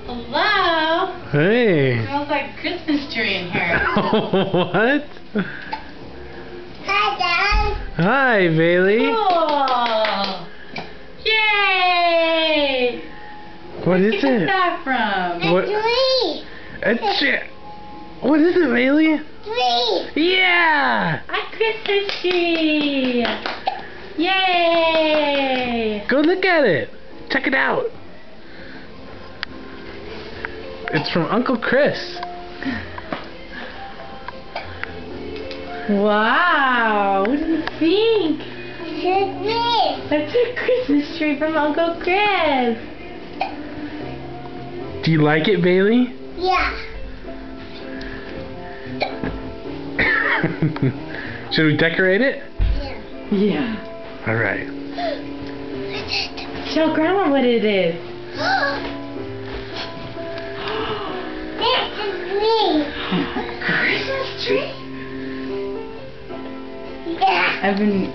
Hello? Hey. It smells like a Christmas tree in here. What? Hi, Dad. Hi, Bailey. Cool. Yay! What Where'd is you get it? that from? What? A tree. What is it, Bailey? Tree. Yeah! A Christmas tree! Yay! Go look at it. Check it out. It's from Uncle Chris. Wow! What do you think? Tree. That's a Christmas tree from Uncle Chris. Do you like it, Bailey? Yeah. Should we decorate it? Yeah. Yeah. All right. Show Grandma what it is. That's a tree. A Christmas tree? Yeah. I've been